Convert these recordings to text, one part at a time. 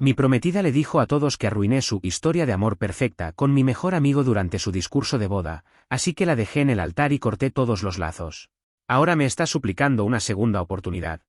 Mi prometida le dijo a todos que arruiné su historia de amor perfecta con mi mejor amigo durante su discurso de boda, así que la dejé en el altar y corté todos los lazos. Ahora me está suplicando una segunda oportunidad.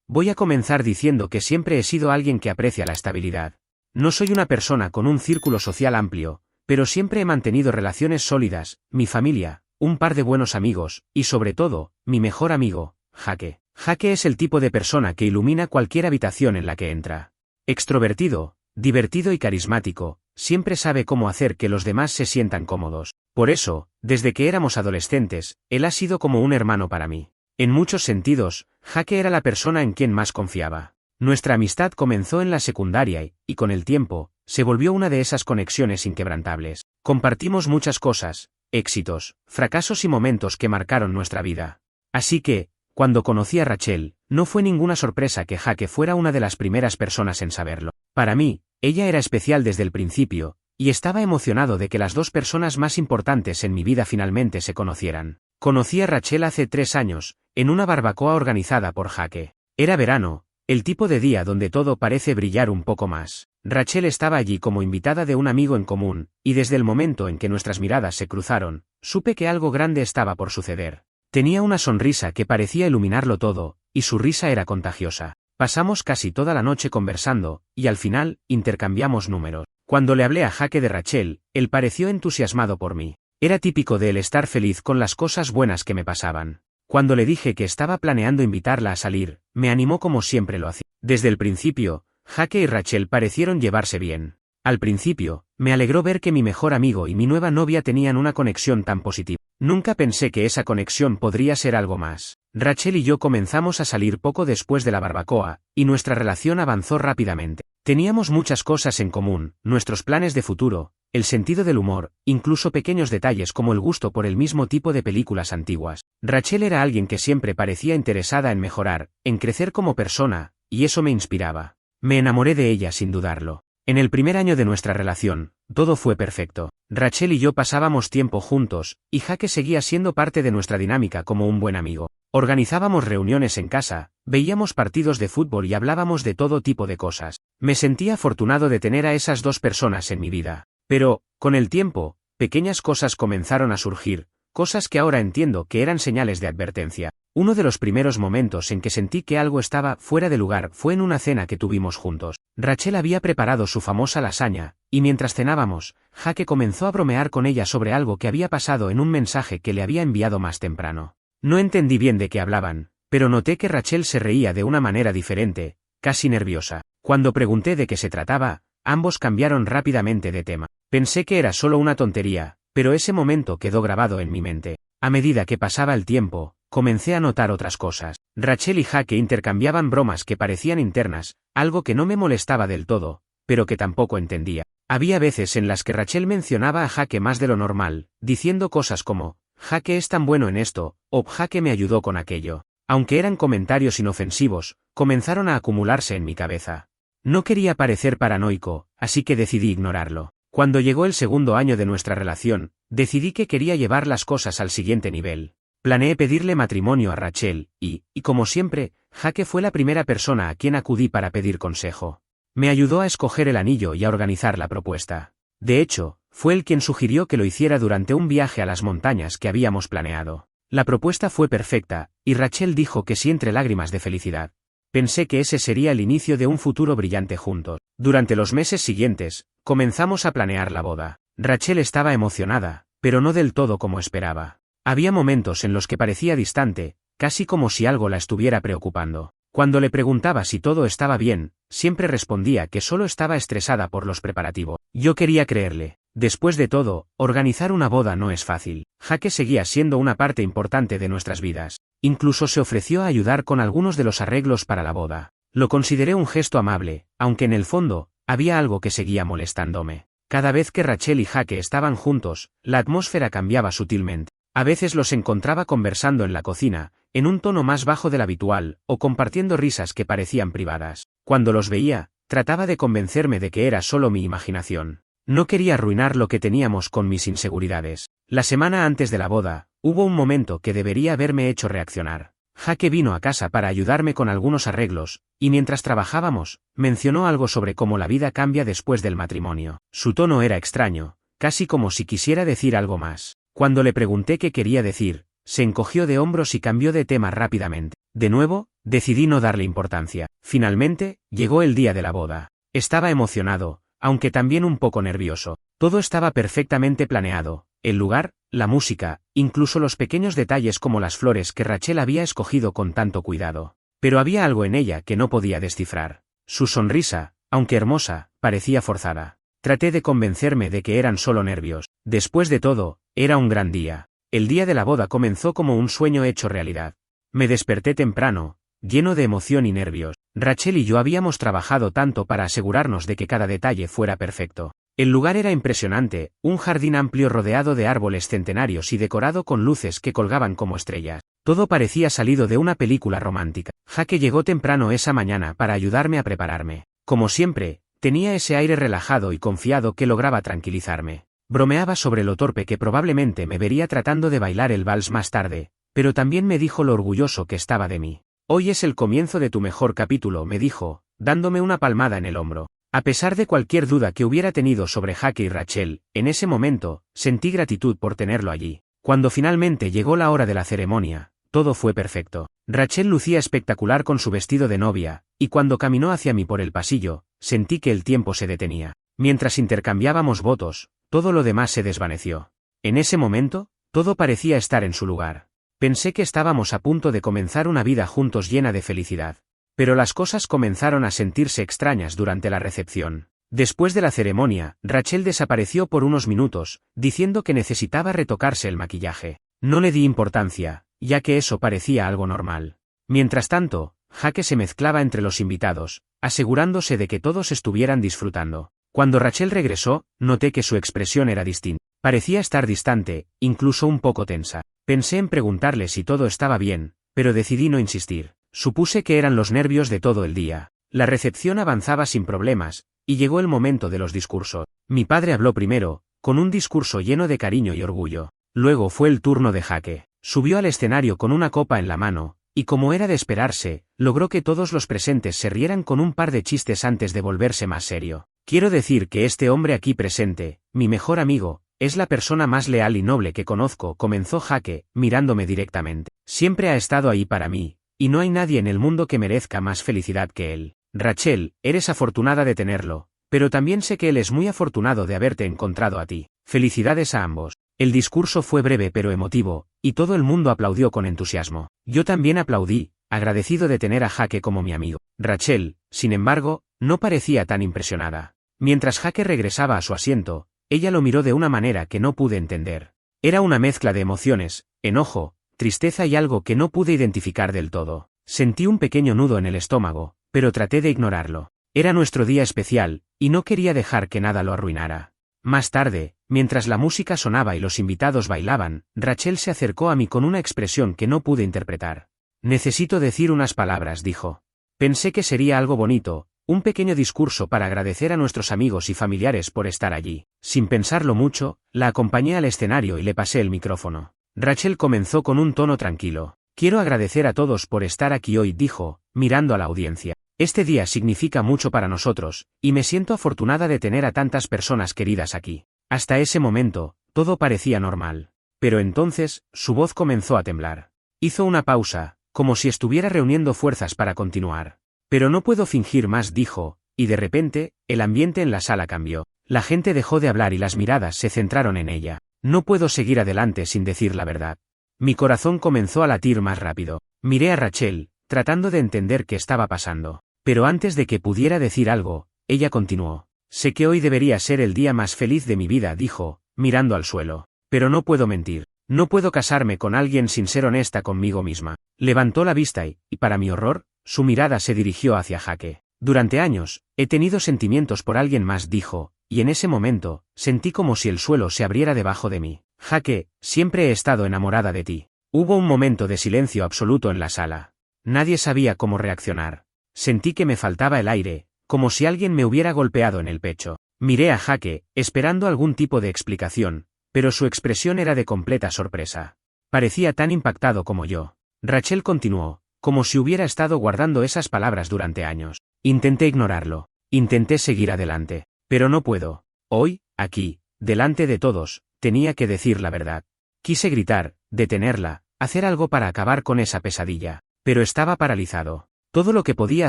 Voy a comenzar diciendo que siempre he sido alguien que aprecia la estabilidad. No soy una persona con un círculo social amplio, pero siempre he mantenido relaciones sólidas, mi familia, un par de buenos amigos, y sobre todo, mi mejor amigo, Jake. Jake es el tipo de persona que ilumina cualquier habitación en la que entra. Extrovertido, divertido y carismático, siempre sabe cómo hacer que los demás se sientan cómodos. Por eso, desde que éramos adolescentes, él ha sido como un hermano para mí. En muchos sentidos, Jake era la persona en quien más confiaba. Nuestra amistad comenzó en la secundaria y con el tiempo, se volvió una de esas conexiones inquebrantables. Compartimos muchas cosas, éxitos, fracasos y momentos que marcaron nuestra vida. Así que, cuando conocí a Rachel, no fue ninguna sorpresa que Jake fuera una de las primeras personas en saberlo. Para mí, ella era especial desde el principio, y estaba emocionado de que las dos personas más importantes en mi vida finalmente se conocieran. Conocí a Rachel hace 3 años, en una barbacoa organizada por Jake. Era verano, el tipo de día donde todo parece brillar un poco más. Rachel estaba allí como invitada de un amigo en común, y desde el momento en que nuestras miradas se cruzaron, supe que algo grande estaba por suceder. Tenía una sonrisa que parecía iluminarlo todo, y su risa era contagiosa. Pasamos casi toda la noche conversando, y al final, intercambiamos números. Cuando le hablé a Jake de Rachel, él pareció entusiasmado por mí. Era típico de él estar feliz con las cosas buenas que me pasaban. Cuando le dije que estaba planeando invitarla a salir, me animó como siempre lo hacía. Desde el principio, Jake y Rachel parecieron llevarse bien. Al principio, me alegró ver que mi mejor amigo y mi nueva novia tenían una conexión tan positiva. Nunca pensé que esa conexión podría ser algo más. Rachel y yo comenzamos a salir poco después de la barbacoa, y nuestra relación avanzó rápidamente. Teníamos muchas cosas en común, nuestros planes de futuro, el sentido del humor, incluso pequeños detalles como el gusto por el mismo tipo de películas antiguas. Rachel era alguien que siempre parecía interesada en mejorar, en crecer como persona, y eso me inspiraba. Me enamoré de ella sin dudarlo. En el primer año de nuestra relación, todo fue perfecto. Rachel y yo pasábamos tiempo juntos, y Jake seguía siendo parte de nuestra dinámica como un buen amigo. Organizábamos reuniones en casa, veíamos partidos de fútbol y hablábamos de todo tipo de cosas. Me sentía afortunado de tener a esas dos personas en mi vida. Pero, con el tiempo, pequeñas cosas comenzaron a surgir, cosas que ahora entiendo que eran señales de advertencia. Uno de los primeros momentos en que sentí que algo estaba fuera de lugar fue en una cena que tuvimos juntos. Rachel había preparado su famosa lasaña, y mientras cenábamos, Jake comenzó a bromear con ella sobre algo que había pasado en un mensaje que le había enviado más temprano. No entendí bien de qué hablaban, pero noté que Rachel se reía de una manera diferente, casi nerviosa. Cuando pregunté de qué se trataba, ambos cambiaron rápidamente de tema. Pensé que era solo una tontería, pero ese momento quedó grabado en mi mente. A medida que pasaba el tiempo, comencé a notar otras cosas. Rachel y Jake intercambiaban bromas que parecían internas, algo que no me molestaba del todo, pero que tampoco entendía. Había veces en las que Rachel mencionaba a Jake más de lo normal, diciendo cosas como, Jake es tan bueno en esto, o Jake me ayudó con aquello. Aunque eran comentarios inofensivos, comenzaron a acumularse en mi cabeza. No quería parecer paranoico, así que decidí ignorarlo. Cuando llegó el segundo año de nuestra relación, decidí que quería llevar las cosas al siguiente nivel. Planeé pedirle matrimonio a Rachel, y como siempre, Jake fue la primera persona a quien acudí para pedir consejo. Me ayudó a escoger el anillo y a organizar la propuesta. De hecho, fue él quien sugirió que lo hiciera durante un viaje a las montañas que habíamos planeado. La propuesta fue perfecta, y Rachel dijo que sí entre lágrimas de felicidad. Pensé que ese sería el inicio de un futuro brillante juntos. Durante los meses siguientes, comenzamos a planear la boda. Rachel estaba emocionada, pero no del todo como esperaba. Había momentos en los que parecía distante, casi como si algo la estuviera preocupando. Cuando le preguntaba si todo estaba bien, siempre respondía que solo estaba estresada por los preparativos. Yo quería creerle. Después de todo, organizar una boda no es fácil. Jake seguía siendo una parte importante de nuestras vidas. Incluso se ofreció a ayudar con algunos de los arreglos para la boda. Lo consideré un gesto amable, aunque en el fondo, había algo que seguía molestándome. Cada vez que Rachel y Jake estaban juntos, la atmósfera cambiaba sutilmente. A veces los encontraba conversando en la cocina, en un tono más bajo del habitual, o compartiendo risas que parecían privadas. Cuando los veía, trataba de convencerme de que era solo mi imaginación. No quería arruinar lo que teníamos con mis inseguridades. La semana antes de la boda, hubo un momento que debería haberme hecho reaccionar. Jaque vino a casa para ayudarme con algunos arreglos, y mientras trabajábamos, mencionó algo sobre cómo la vida cambia después del matrimonio. Su tono era extraño, casi como si quisiera decir algo más. Cuando le pregunté qué quería decir, se encogió de hombros y cambió de tema rápidamente. De nuevo, decidí no darle importancia. Finalmente, llegó el día de la boda. Estaba emocionado, aunque también un poco nervioso. Todo estaba perfectamente planeado. El lugar, la música, incluso los pequeños detalles como las flores que Rachel había escogido con tanto cuidado. Pero había algo en ella que no podía descifrar. Su sonrisa, aunque hermosa, parecía forzada. Traté de convencerme de que eran solo nervios. Después de todo, era un gran día. El día de la boda comenzó como un sueño hecho realidad. Me desperté temprano, lleno de emoción y nervios. Rachel y yo habíamos trabajado tanto para asegurarnos de que cada detalle fuera perfecto. El lugar era impresionante, un jardín amplio rodeado de árboles centenarios y decorado con luces que colgaban como estrellas. Todo parecía salido de una película romántica. Jaque llegó temprano esa mañana para ayudarme a prepararme. Como siempre, tenía ese aire relajado y confiado que lograba tranquilizarme. Bromeaba sobre lo torpe que probablemente me vería tratando de bailar el vals más tarde, pero también me dijo lo orgulloso que estaba de mí. Hoy es el comienzo de tu mejor capítulo, me dijo, dándome una palmada en el hombro. A pesar de cualquier duda que hubiera tenido sobre Jaque y Rachel, en ese momento, sentí gratitud por tenerlo allí. Cuando finalmente llegó la hora de la ceremonia, todo fue perfecto. Rachel lucía espectacular con su vestido de novia, y cuando caminó hacia mí por el pasillo, sentí que el tiempo se detenía. Mientras intercambiábamos votos, todo lo demás se desvaneció. En ese momento, todo parecía estar en su lugar. Pensé que estábamos a punto de comenzar una vida juntos llena de felicidad. Pero las cosas comenzaron a sentirse extrañas durante la recepción. Después de la ceremonia, Rachel desapareció por unos minutos, diciendo que necesitaba retocarse el maquillaje. No le di importancia, ya que eso parecía algo normal. Mientras tanto, Jaque se mezclaba entre los invitados, asegurándose de que todos estuvieran disfrutando. Cuando Rachel regresó, noté que su expresión era distinta. Parecía estar distante, incluso un poco tensa. Pensé en preguntarle si todo estaba bien, pero decidí no insistir. Supuse que eran los nervios de todo el día. La recepción avanzaba sin problemas, y llegó el momento de los discursos. Mi padre habló primero, con un discurso lleno de cariño y orgullo. Luego fue el turno de Jaque. Subió al escenario con una copa en la mano, y como era de esperarse, logró que todos los presentes se rieran con un par de chistes antes de volverse más serio. Quiero decir que este hombre aquí presente, mi mejor amigo, es la persona más leal y noble que conozco, comenzó Jaque, mirándome directamente. Siempre ha estado ahí para mí. Y no hay nadie en el mundo que merezca más felicidad que él. Rachel, eres afortunada de tenerlo, pero también sé que él es muy afortunado de haberte encontrado a ti. Felicidades a ambos. El discurso fue breve pero emotivo, y todo el mundo aplaudió con entusiasmo. Yo también aplaudí, agradecido de tener a Jaque como mi amigo. Rachel, sin embargo, no parecía tan impresionada. Mientras Jaque regresaba a su asiento, ella lo miró de una manera que no pude entender. Era una mezcla de emociones, enojo, tristeza y algo que no pude identificar del todo. Sentí un pequeño nudo en el estómago, pero traté de ignorarlo. Era nuestro día especial, y no quería dejar que nada lo arruinara. Más tarde, mientras la música sonaba y los invitados bailaban, Rachel se acercó a mí con una expresión que no pude interpretar. Necesito decir unas palabras, dijo. Pensé que sería algo bonito, un pequeño discurso para agradecer a nuestros amigos y familiares por estar allí. Sin pensarlo mucho, la acompañé al escenario y le pasé el micrófono. Rachel comenzó con un tono tranquilo. Quiero agradecer a todos por estar aquí hoy, dijo, mirando a la audiencia. Este día significa mucho para nosotros, y me siento afortunada de tener a tantas personas queridas aquí. Hasta ese momento, todo parecía normal. Pero entonces, su voz comenzó a temblar. Hizo una pausa, como si estuviera reuniendo fuerzas para continuar. Pero no puedo fingir más, dijo, y de repente, el ambiente en la sala cambió. La gente dejó de hablar y las miradas se centraron en ella. No puedo seguir adelante sin decir la verdad. Mi corazón comenzó a latir más rápido. Miré a Rachel, tratando de entender qué estaba pasando. Pero antes de que pudiera decir algo, ella continuó. Sé que hoy debería ser el día más feliz de mi vida, dijo, mirando al suelo. Pero no puedo mentir. No puedo casarme con alguien sin ser honesta conmigo misma. Levantó la vista y, para mi horror, su mirada se dirigió hacia Jaque. Durante años, he tenido sentimientos por alguien más, dijo, y en ese momento, sentí como si el suelo se abriera debajo de mí. Jaque, siempre he estado enamorada de ti. Hubo un momento de silencio absoluto en la sala. Nadie sabía cómo reaccionar. Sentí que me faltaba el aire, como si alguien me hubiera golpeado en el pecho. Miré a Jaque, esperando algún tipo de explicación, pero su expresión era de completa sorpresa. Parecía tan impactado como yo. Rachel continuó, como si hubiera estado guardando esas palabras durante años. Intenté ignorarlo. Intenté seguir adelante. Pero no puedo. Hoy, aquí, delante de todos, tenía que decir la verdad. Quise gritar, detenerla, hacer algo para acabar con esa pesadilla. Pero estaba paralizado. Todo lo que podía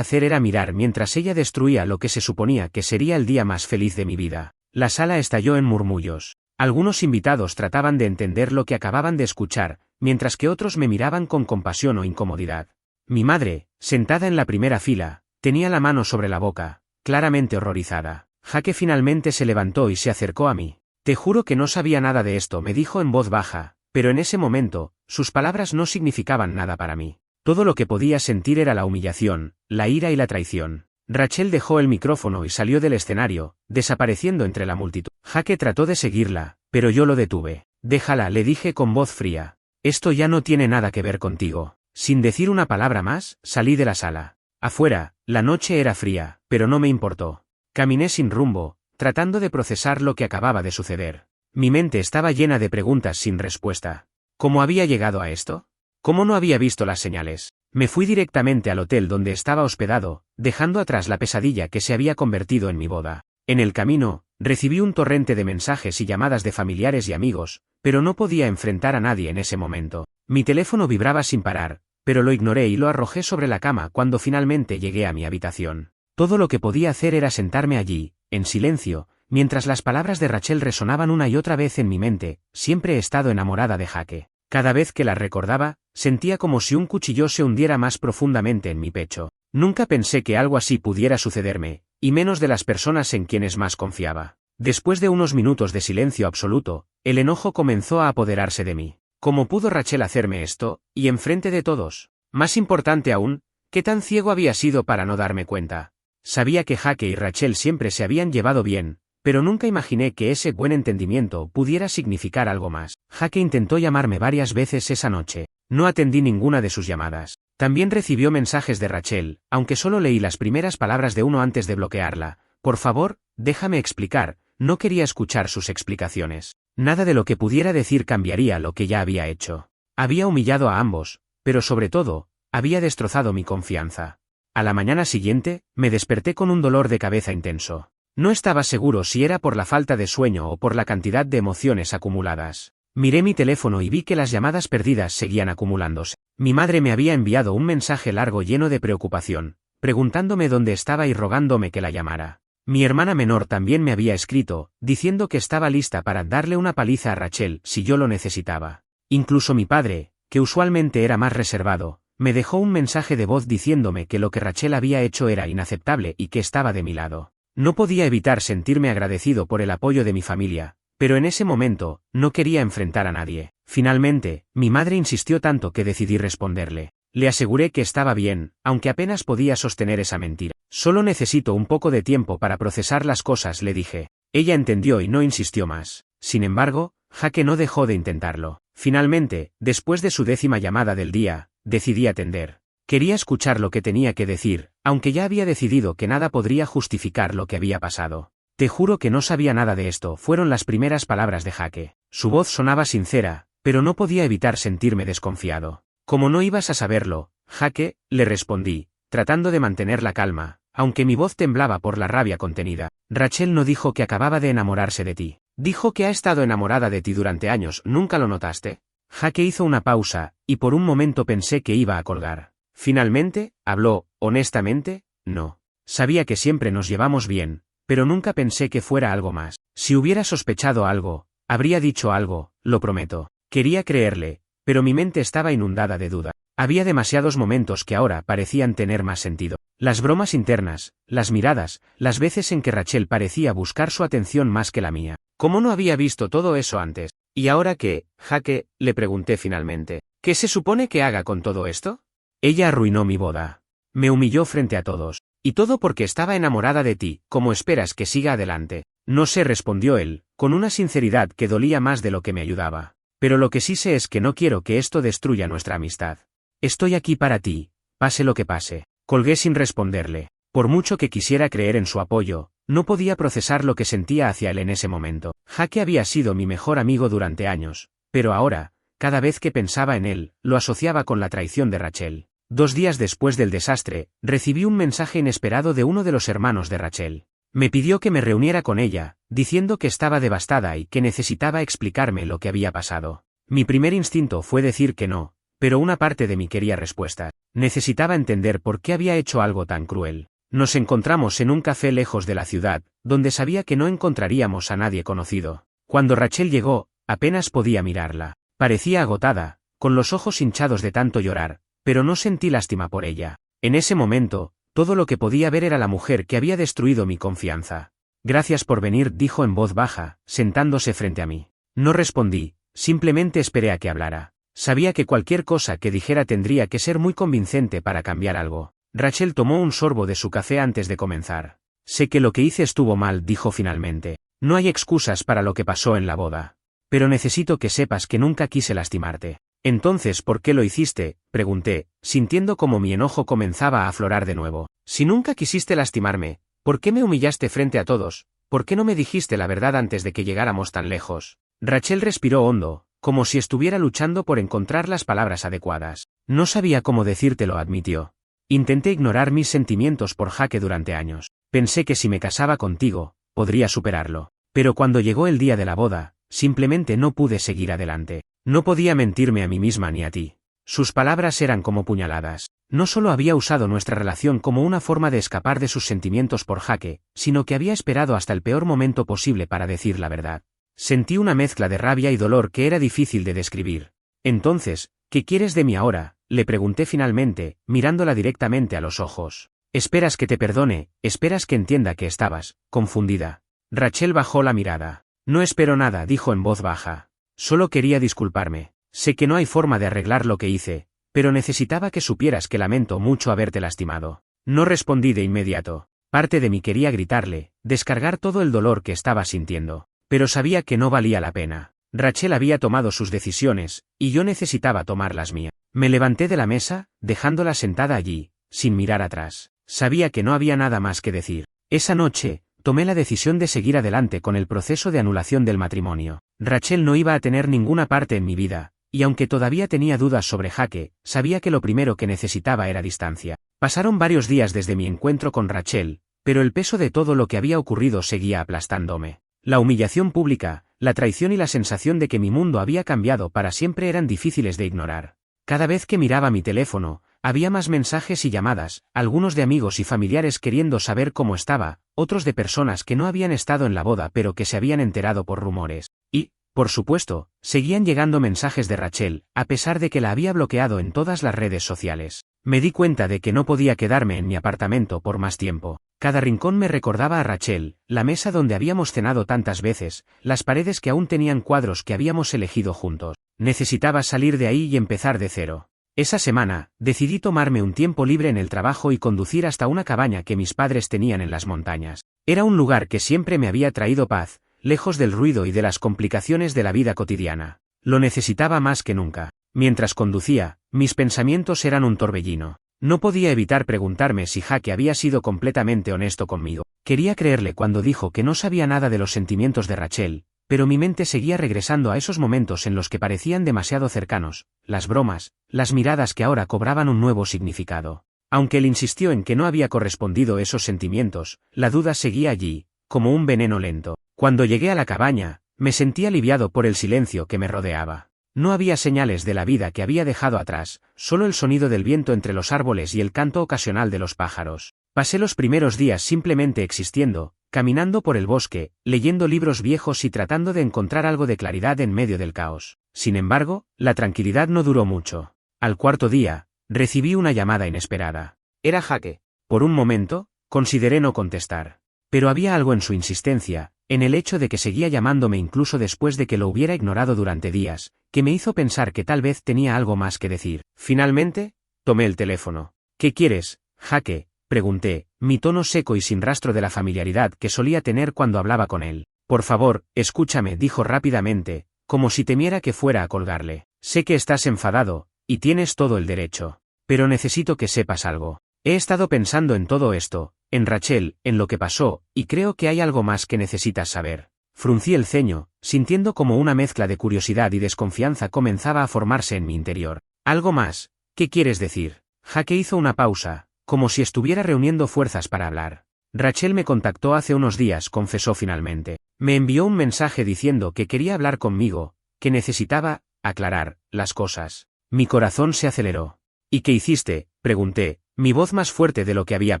hacer era mirar mientras ella destruía lo que se suponía que sería el día más feliz de mi vida. La sala estalló en murmullos. Algunos invitados trataban de entender lo que acababan de escuchar, mientras que otros me miraban con compasión o incomodidad. Mi madre, sentada en la primera fila, tenía la mano sobre la boca, claramente horrorizada. Jake finalmente se levantó y se acercó a mí. Te juro que no sabía nada de esto, me dijo en voz baja, pero en ese momento, sus palabras no significaban nada para mí. Todo lo que podía sentir era la humillación, la ira y la traición. Rachel dejó el micrófono y salió del escenario, desapareciendo entre la multitud. Jake trató de seguirla, pero yo lo detuve. Déjala, le dije con voz fría. Esto ya no tiene nada que ver contigo. Sin decir una palabra más, salí de la sala. Afuera, la noche era fría, pero no me importó. Caminé sin rumbo, tratando de procesar lo que acababa de suceder. Mi mente estaba llena de preguntas sin respuesta. ¿Cómo había llegado a esto? ¿Cómo no había visto las señales? Me fui directamente al hotel donde estaba hospedado, dejando atrás la pesadilla que se había convertido en mi boda. En el camino, recibí un torrente de mensajes y llamadas de familiares y amigos, pero no podía enfrentar a nadie en ese momento. Mi teléfono vibraba sin parar, pero lo ignoré y lo arrojé sobre la cama cuando finalmente llegué a mi habitación. Todo lo que podía hacer era sentarme allí, en silencio, mientras las palabras de Rachel resonaban una y otra vez en mi mente. Siempre he estado enamorada de Jake. Cada vez que las recordaba, sentía como si un cuchillo se hundiera más profundamente en mi pecho. Nunca pensé que algo así pudiera sucederme, y menos de las personas en quienes más confiaba. Después de unos minutos de silencio absoluto, el enojo comenzó a apoderarse de mí. ¿Cómo pudo Rachel hacerme esto, y enfrente de todos? Más importante aún, ¿qué tan ciego había sido para no darme cuenta? Sabía que Jake y Rachel siempre se habían llevado bien, pero nunca imaginé que ese buen entendimiento pudiera significar algo más. Jake intentó llamarme varias veces esa noche. No atendí ninguna de sus llamadas. También recibió mensajes de Rachel, aunque solo leí las primeras palabras de uno antes de bloquearla. Por favor, déjame explicar. No quería escuchar sus explicaciones. Nada de lo que pudiera decir cambiaría lo que ya había hecho. Había humillado a ambos, pero sobre todo, había destrozado mi confianza. A la mañana siguiente, me desperté con un dolor de cabeza intenso. No estaba seguro si era por la falta de sueño o por la cantidad de emociones acumuladas. Miré mi teléfono y vi que las llamadas perdidas seguían acumulándose. Mi madre me había enviado un mensaje largo lleno de preocupación, preguntándome dónde estaba y rogándome que la llamara. Mi hermana menor también me había escrito, diciendo que estaba lista para darle una paliza a Rachel si yo lo necesitaba. Incluso mi padre, que usualmente era más reservado, me dejó un mensaje de voz diciéndome que lo que Rachel había hecho era inaceptable y que estaba de mi lado. No podía evitar sentirme agradecido por el apoyo de mi familia, pero en ese momento, no quería enfrentar a nadie. Finalmente, mi madre insistió tanto que decidí responderle. Le aseguré que estaba bien, aunque apenas podía sostener esa mentira. Solo necesito un poco de tiempo para procesar las cosas, le dije. Ella entendió y no insistió más. Sin embargo, Jake no dejó de intentarlo. Finalmente, después de su 10ª llamada del día, decidí atender. Quería escuchar lo que tenía que decir, aunque ya había decidido que nada podría justificar lo que había pasado. Te juro que no sabía nada de esto, fueron las primeras palabras de Jake. Su voz sonaba sincera, pero no podía evitar sentirme desconfiado. ¿Cómo no ibas a saberlo, Jake?, le respondí, tratando de mantener la calma, aunque mi voz temblaba por la rabia contenida. Rachel no dijo que acababa de enamorarse de ti. Dijo que ha estado enamorada de ti durante años, ¿nunca lo notaste? Jake hizo una pausa, y por un momento pensé que iba a colgar. Finalmente, habló, honestamente, no. Sabía que siempre nos llevamos bien, pero nunca pensé que fuera algo más. Si hubiera sospechado algo, habría dicho algo, lo prometo. Quería creerle, pero mi mente estaba inundada de duda. Había demasiados momentos que ahora parecían tener más sentido. Las bromas internas, las miradas, las veces en que Rachel parecía buscar su atención más que la mía. ¿Cómo no había visto todo eso antes? ¿Y ahora qué, Jake?, le pregunté finalmente. ¿Qué se supone que haga con todo esto? Ella arruinó mi boda. Me humilló frente a todos. Y todo porque estaba enamorada de ti. ¿Cómo esperas que siga adelante? No sé, respondió él, con una sinceridad que dolía más de lo que me ayudaba. Pero lo que sí sé es que no quiero que esto destruya nuestra amistad. Estoy aquí para ti, pase lo que pase. Colgué sin responderle. Por mucho que quisiera creer en su apoyo, no podía procesar lo que sentía hacia él en ese momento. Jake había sido mi mejor amigo durante años, pero ahora, cada vez que pensaba en él, lo asociaba con la traición de Rachel. 2 días después del desastre, recibí un mensaje inesperado de uno de los hermanos de Rachel. Me pidió que me reuniera con ella, diciendo que estaba devastada y que necesitaba explicarme lo que había pasado. Mi primer instinto fue decir que no, pero una parte de mí quería respuestas. Necesitaba entender por qué había hecho algo tan cruel. Nos encontramos en un café lejos de la ciudad, donde sabía que no encontraríamos a nadie conocido. Cuando Rachel llegó, apenas podía mirarla. Parecía agotada, con los ojos hinchados de tanto llorar, pero no sentí lástima por ella. En ese momento, todo lo que podía ver era la mujer que había destruido mi confianza. Gracias por venir, dijo en voz baja, sentándose frente a mí. No respondí, simplemente esperé a que hablara. Sabía que cualquier cosa que dijera tendría que ser muy convincente para cambiar algo. Rachel tomó un sorbo de su café antes de comenzar. Sé que lo que hice estuvo mal, dijo finalmente. No hay excusas para lo que pasó en la boda. Pero necesito que sepas que nunca quise lastimarte. Entonces, ¿por qué lo hiciste?, pregunté, sintiendo como mi enojo comenzaba a aflorar de nuevo. Si nunca quisiste lastimarme, ¿por qué me humillaste frente a todos? ¿Por qué no me dijiste la verdad antes de que llegáramos tan lejos? Rachel respiró hondo, como si estuviera luchando por encontrar las palabras adecuadas. No sabía cómo decírtelo, admitió. Intenté ignorar mis sentimientos por Jake durante años. Pensé que si me casaba contigo, podría superarlo. Pero cuando llegó el día de la boda, simplemente no pude seguir adelante. No podía mentirme a mí misma ni a ti. Sus palabras eran como puñaladas. No solo había usado nuestra relación como una forma de escapar de sus sentimientos por Jake, sino que había esperado hasta el peor momento posible para decir la verdad. Sentí una mezcla de rabia y dolor que era difícil de describir. Entonces, ¿qué quieres de mí ahora?, le pregunté finalmente, mirándola directamente a los ojos. ¿Esperas que te perdone? ¿Esperas que entienda que estabas confundida? Rachel bajó la mirada. No espero nada, dijo en voz baja. Solo quería disculparme. Sé que no hay forma de arreglar lo que hice, pero necesitaba que supieras que lamento mucho haberte lastimado. No respondí de inmediato. Parte de mí quería gritarle, descargar todo el dolor que estaba sintiendo. Pero sabía que no valía la pena. Rachel había tomado sus decisiones, y yo necesitaba tomar las mías. Me levanté de la mesa, dejándola sentada allí, sin mirar atrás. Sabía que no había nada más que decir. Esa noche, tomé la decisión de seguir adelante con el proceso de anulación del matrimonio. Rachel no iba a tener ninguna parte en mi vida, y aunque todavía tenía dudas sobre Jake, sabía que lo primero que necesitaba era distancia. Pasaron varios días desde mi encuentro con Rachel, pero el peso de todo lo que había ocurrido seguía aplastándome. La humillación pública, la traición y la sensación de que mi mundo había cambiado para siempre eran difíciles de ignorar. Cada vez que miraba mi teléfono, había más mensajes y llamadas, algunos de amigos y familiares queriendo saber cómo estaba, otros de personas que no habían estado en la boda pero que se habían enterado por rumores. Y, por supuesto, seguían llegando mensajes de Rachel, a pesar de que la había bloqueado en todas las redes sociales. Me di cuenta de que no podía quedarme en mi apartamento por más tiempo. Cada rincón me recordaba a Rachel, la mesa donde habíamos cenado tantas veces, las paredes que aún tenían cuadros que habíamos elegido juntos. Necesitaba salir de ahí y empezar de cero. Esa semana, decidí tomarme un tiempo libre en el trabajo y conducir hasta una cabaña que mis padres tenían en las montañas. Era un lugar que siempre me había traído paz, lejos del ruido y de las complicaciones de la vida cotidiana. Lo necesitaba más que nunca. Mientras conducía, mis pensamientos eran un torbellino. No podía evitar preguntarme si Jake había sido completamente honesto conmigo. Quería creerle cuando dijo que no sabía nada de los sentimientos de Rachel, pero mi mente seguía regresando a esos momentos en los que parecían demasiado cercanos, las bromas, las miradas que ahora cobraban un nuevo significado. Aunque él insistió en que no había correspondido esos sentimientos, la duda seguía allí, como un veneno lento. Cuando llegué a la cabaña, me sentí aliviado por el silencio que me rodeaba. No había señales de la vida que había dejado atrás, solo el sonido del viento entre los árboles y el canto ocasional de los pájaros. Pasé los primeros días simplemente existiendo, caminando por el bosque, leyendo libros viejos y tratando de encontrar algo de claridad en medio del caos. Sin embargo, la tranquilidad no duró mucho. Al cuarto día, recibí una llamada inesperada. Era Jake. Por un momento, consideré no contestar. Pero había algo en su insistencia, en el hecho de que seguía llamándome incluso después de que lo hubiera ignorado durante días, que me hizo pensar que tal vez tenía algo más que decir. Finalmente, tomé el teléfono. ¿Qué quieres, Jake?, pregunté, mi tono seco y sin rastro de la familiaridad que solía tener cuando hablaba con él. Por favor, escúchame, dijo rápidamente, como si temiera que fuera a colgarle. Sé que estás enfadado, y tienes todo el derecho. Pero necesito que sepas algo. He estado pensando en todo esto, en Rachel, en lo que pasó, y creo que hay algo más que necesitas saber. Fruncí el ceño, sintiendo como una mezcla de curiosidad y desconfianza comenzaba a formarse en mi interior. ¿Algo más? ¿Qué quieres decir? Jake hizo una pausa, como si estuviera reuniendo fuerzas para hablar. Rachel me contactó hace unos días, confesó finalmente. Me envió un mensaje diciendo que quería hablar conmigo, que necesitaba aclarar las cosas. Mi corazón se aceleró. ¿Y qué hiciste?, pregunté, mi voz más fuerte de lo que había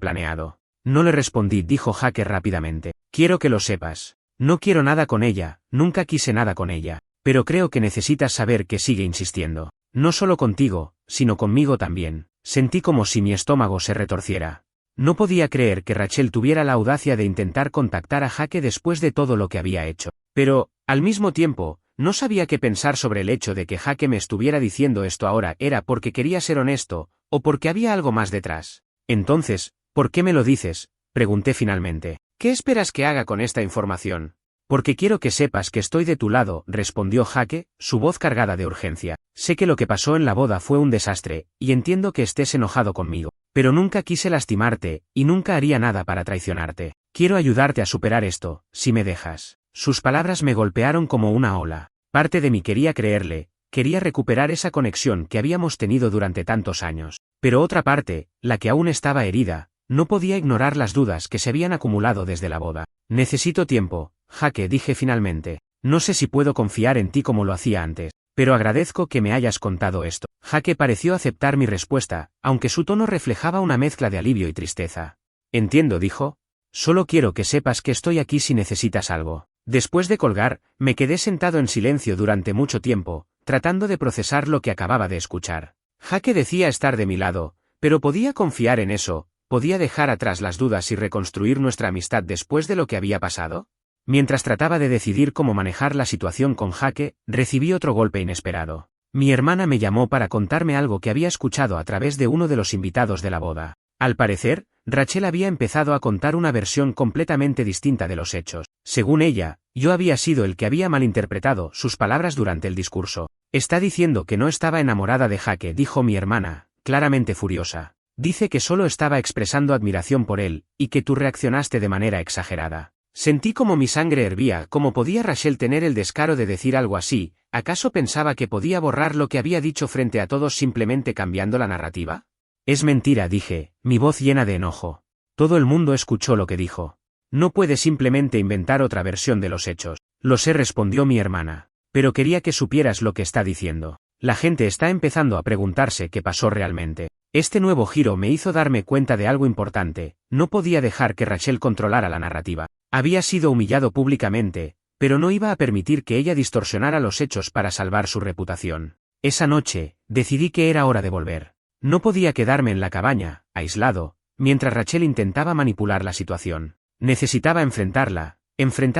planeado. No le respondí, dijo Jake rápidamente. Quiero que lo sepas. No quiero nada con ella, nunca quise nada con ella. Pero creo que necesitas saber que sigue insistiendo. No solo contigo, sino conmigo también. Sentí como si mi estómago se retorciera. No podía creer que Rachel tuviera la audacia de intentar contactar a Jake después de todo lo que había hecho. Pero, al mismo tiempo, no sabía qué pensar sobre el hecho de que Jake me estuviera diciendo esto ahora. ¿Era porque quería ser honesto, o porque había algo más detrás? Entonces, ¿por qué me lo dices?, pregunté finalmente. ¿Qué esperas que haga con esta información? Porque quiero que sepas que estoy de tu lado, respondió Jake, su voz cargada de urgencia. Sé que lo que pasó en la boda fue un desastre, y entiendo que estés enojado conmigo. Pero nunca quise lastimarte, y nunca haría nada para traicionarte. Quiero ayudarte a superar esto, si me dejas. Sus palabras me golpearon como una ola. Parte de mí quería creerle, quería recuperar esa conexión que habíamos tenido durante tantos años. Pero otra parte, la que aún estaba herida, no podía ignorar las dudas que se habían acumulado desde la boda. Necesito tiempo, Jake, dije finalmente. No sé si puedo confiar en ti como lo hacía antes, pero agradezco que me hayas contado esto. Jake pareció aceptar mi respuesta, aunque su tono reflejaba una mezcla de alivio y tristeza. Entiendo, dijo. Solo quiero que sepas que estoy aquí si necesitas algo. Después de colgar, me quedé sentado en silencio durante mucho tiempo, tratando de procesar lo que acababa de escuchar. Jake decía estar de mi lado, pero ¿podía confiar en eso? ¿Podía dejar atrás las dudas y reconstruir nuestra amistad después de lo que había pasado? Mientras trataba de decidir cómo manejar la situación con Jake, recibí otro golpe inesperado. Mi hermana me llamó para contarme algo que había escuchado a través de uno de los invitados de la boda. Al parecer, Rachel había empezado a contar una versión completamente distinta de los hechos. Según ella, yo había sido el que había malinterpretado sus palabras durante el discurso. Está diciendo que no estaba enamorada de Jake, dijo mi hermana, claramente furiosa. Dice que solo estaba expresando admiración por él, y que tú reaccionaste de manera exagerada. Sentí como mi sangre hervía. ¿Cómo podía Rachel tener el descaro de decir algo así? ¿Acaso pensaba que podía borrar lo que había dicho frente a todos simplemente cambiando la narrativa? Es mentira, dije, mi voz llena de enojo. Todo el mundo escuchó lo que dijo. No puede simplemente inventar otra versión de los hechos. Lo sé, respondió mi hermana. Pero quería que supieras lo que está diciendo. La gente está empezando a preguntarse qué pasó realmente. Este nuevo giro me hizo darme cuenta de algo importante. No podía dejar que Rachel controlara la narrativa. Había sido humillado públicamente, pero no iba a permitir que ella distorsionara los hechos para salvar su reputación. Esa noche, decidí que era hora de volver. No podía quedarme en la cabaña, aislado, mientras Rachel intentaba manipular la situación. Necesitaba enfrentar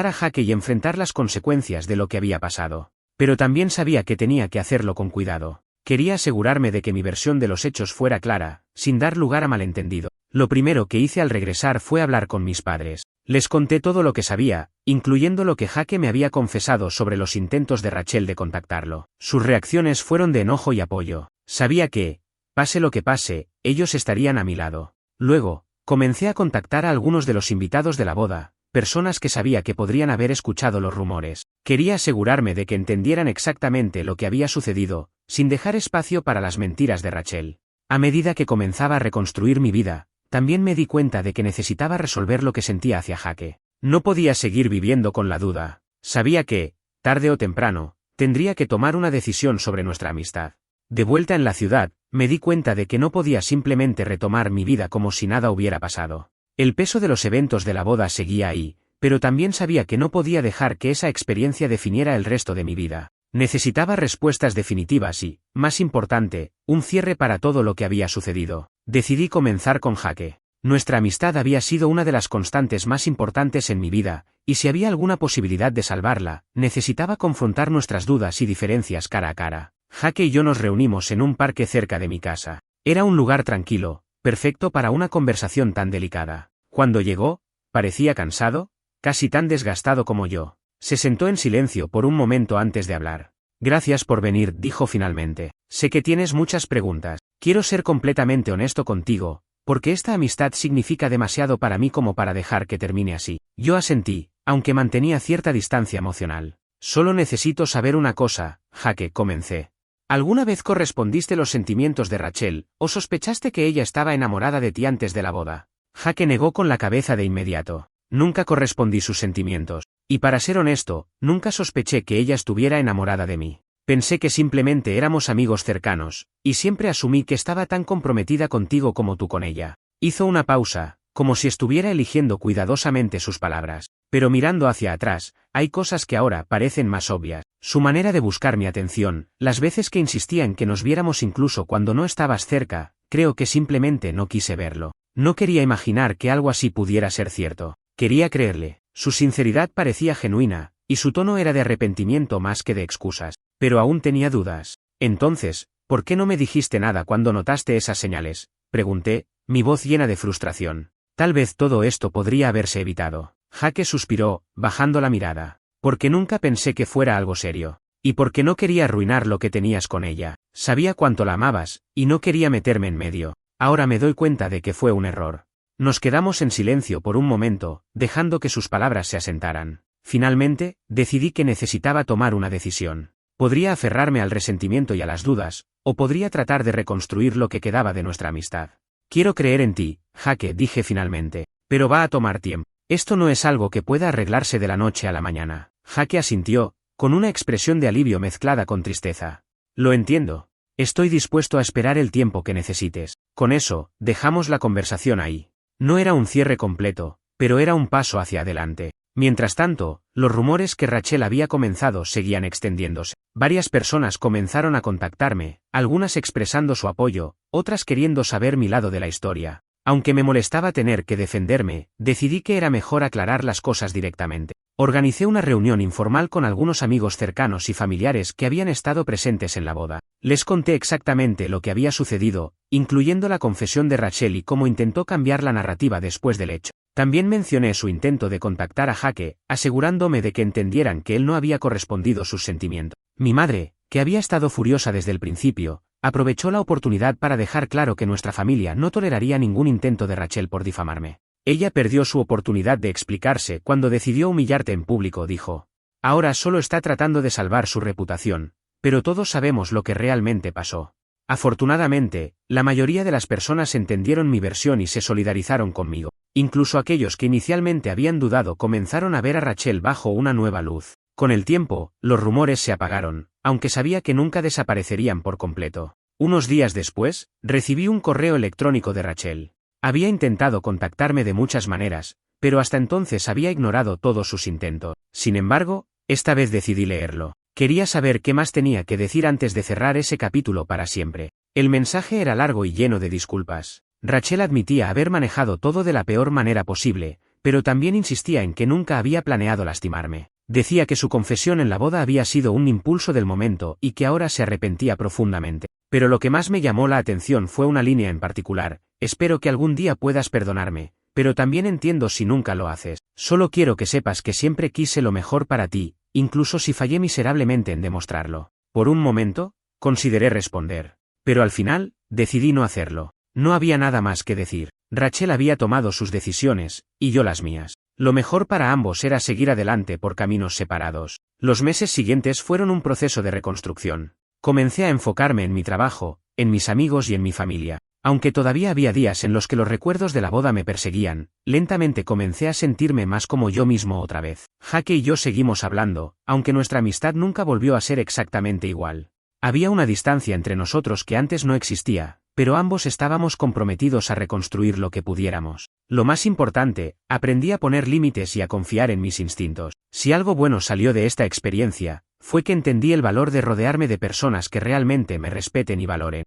a Jake y enfrentar las consecuencias de lo que había pasado. Pero también sabía que tenía que hacerlo con cuidado. Quería asegurarme de que mi versión de los hechos fuera clara, sin dar lugar a malentendido. Lo primero que hice al regresar fue hablar con mis padres. Les conté todo lo que sabía, incluyendo lo que Jake me había confesado sobre los intentos de Rachel de contactarlo. Sus reacciones fueron de enojo y apoyo. Sabía que, pase lo que pase, ellos estarían a mi lado. Luego, comencé a contactar a algunos de los invitados de la boda, personas que sabía que podrían haber escuchado los rumores. Quería asegurarme de que entendieran exactamente lo que había sucedido, sin dejar espacio para las mentiras de Rachel. A medida que comenzaba a reconstruir mi vida, también me di cuenta de que necesitaba resolver lo que sentía hacia Jake. No podía seguir viviendo con la duda. Sabía que, tarde o temprano, tendría que tomar una decisión sobre nuestra amistad. De vuelta en la ciudad, me di cuenta de que no podía simplemente retomar mi vida como si nada hubiera pasado. El peso de los eventos de la boda seguía ahí, pero también sabía que no podía dejar que esa experiencia definiera el resto de mi vida. Necesitaba respuestas definitivas y, más importante, un cierre para todo lo que había sucedido. Decidí comenzar con Jake. Nuestra amistad había sido una de las constantes más importantes en mi vida, y si había alguna posibilidad de salvarla, necesitaba confrontar nuestras dudas y diferencias cara a cara. Jake y yo nos reunimos en un parque cerca de mi casa. Era un lugar tranquilo, perfecto para una conversación tan delicada. Cuando llegó, parecía cansado, casi tan desgastado como yo. Se sentó en silencio por un momento antes de hablar. Gracias por venir, dijo finalmente. Sé que tienes muchas preguntas. Quiero ser completamente honesto contigo, porque esta amistad significa demasiado para mí como para dejar que termine así. Yo asentí, aunque mantenía cierta distancia emocional. Solo necesito saber una cosa, Jake, comencé. ¿Alguna vez correspondiste los sentimientos de Rachel, o sospechaste que ella estaba enamorada de ti antes de la boda? Jake negó con la cabeza de inmediato. Nunca correspondí sus sentimientos. Y para ser honesto, nunca sospeché que ella estuviera enamorada de mí. Pensé que simplemente éramos amigos cercanos, y siempre asumí que estaba tan comprometida contigo como tú con ella. Hizo una pausa, como si estuviera eligiendo cuidadosamente sus palabras. Pero mirando hacia atrás, hay cosas que ahora parecen más obvias. Su manera de buscar mi atención, las veces que insistía en que nos viéramos incluso cuando no estabas cerca, creo que simplemente no quise verlo. No quería imaginar que algo así pudiera ser cierto. Quería creerle. Su sinceridad parecía genuina, y su tono era de arrepentimiento más que de excusas. Pero aún tenía dudas. Entonces, ¿por qué no me dijiste nada cuando notaste esas señales? Pregunté, mi voz llena de frustración. Tal vez todo esto podría haberse evitado. Jake suspiró, bajando la mirada. Porque nunca pensé que fuera algo serio. Y porque no quería arruinar lo que tenías con ella. Sabía cuánto la amabas, y no quería meterme en medio. Ahora me doy cuenta de que fue un error. Nos quedamos en silencio por un momento, dejando que sus palabras se asentaran. Finalmente, decidí que necesitaba tomar una decisión. Podría aferrarme al resentimiento y a las dudas, o podría tratar de reconstruir lo que quedaba de nuestra amistad. Quiero creer en ti, Jake, dije finalmente. Pero va a tomar tiempo. Esto no es algo que pueda arreglarse de la noche a la mañana. Jake asintió, con una expresión de alivio mezclada con tristeza. Lo entiendo. Estoy dispuesto a esperar el tiempo que necesites. Con eso, dejamos la conversación ahí. No era un cierre completo, pero era un paso hacia adelante. Mientras tanto, los rumores que Rachel había comenzado seguían extendiéndose. Varias personas comenzaron a contactarme, algunas expresando su apoyo, otras queriendo saber mi lado de la historia. Aunque me molestaba tener que defenderme, decidí que era mejor aclarar las cosas directamente. Organicé una reunión informal con algunos amigos cercanos y familiares que habían estado presentes en la boda. Les conté exactamente lo que había sucedido, incluyendo la confesión de Rachel y cómo intentó cambiar la narrativa después del hecho. También mencioné su intento de contactar a Jake, asegurándome de que entendieran que él no había correspondido sus sentimientos. Mi madre, que había estado furiosa desde el principio, aprovechó la oportunidad para dejar claro que nuestra familia no toleraría ningún intento de Rachel por difamarme. Ella perdió su oportunidad de explicarse cuando decidió humillarte en público, dijo. Ahora solo está tratando de salvar su reputación, pero todos sabemos lo que realmente pasó. Afortunadamente, la mayoría de las personas entendieron mi versión y se solidarizaron conmigo. Incluso aquellos que inicialmente habían dudado comenzaron a ver a Rachel bajo una nueva luz. Con el tiempo, los rumores se apagaron, aunque sabía que nunca desaparecerían por completo. Unos días después, recibí un correo electrónico de Rachel. Había intentado contactarme de muchas maneras, pero hasta entonces había ignorado todos sus intentos. Sin embargo, esta vez decidí leerlo. Quería saber qué más tenía que decir antes de cerrar ese capítulo para siempre. El mensaje era largo y lleno de disculpas. Rachel admitía haber manejado todo de la peor manera posible, pero también insistía en que nunca había planeado lastimarme. Decía que su confesión en la boda había sido un impulso del momento y que ahora se arrepentía profundamente. Pero lo que más me llamó la atención fue una línea en particular: espero que algún día puedas perdonarme, pero también entiendo si nunca lo haces. Solo quiero que sepas que siempre quise lo mejor para ti, incluso si fallé miserablemente en demostrarlo. Por un momento, consideré responder. Pero al final, decidí no hacerlo. No había nada más que decir. Rachel había tomado sus decisiones, y yo las mías. Lo mejor para ambos era seguir adelante por caminos separados. Los meses siguientes fueron un proceso de reconstrucción. Comencé a enfocarme en mi trabajo, en mis amigos y en mi familia. Aunque todavía había días en los que los recuerdos de la boda me perseguían, lentamente comencé a sentirme más como yo mismo otra vez. Jake y yo seguimos hablando, aunque nuestra amistad nunca volvió a ser exactamente igual. Había una distancia entre nosotros que antes no existía, pero ambos estábamos comprometidos a reconstruir lo que pudiéramos. Lo más importante, aprendí a poner límites y a confiar en mis instintos. Si algo bueno salió de esta experiencia, fue que entendí el valor de rodearme de personas que realmente me respeten y valoren.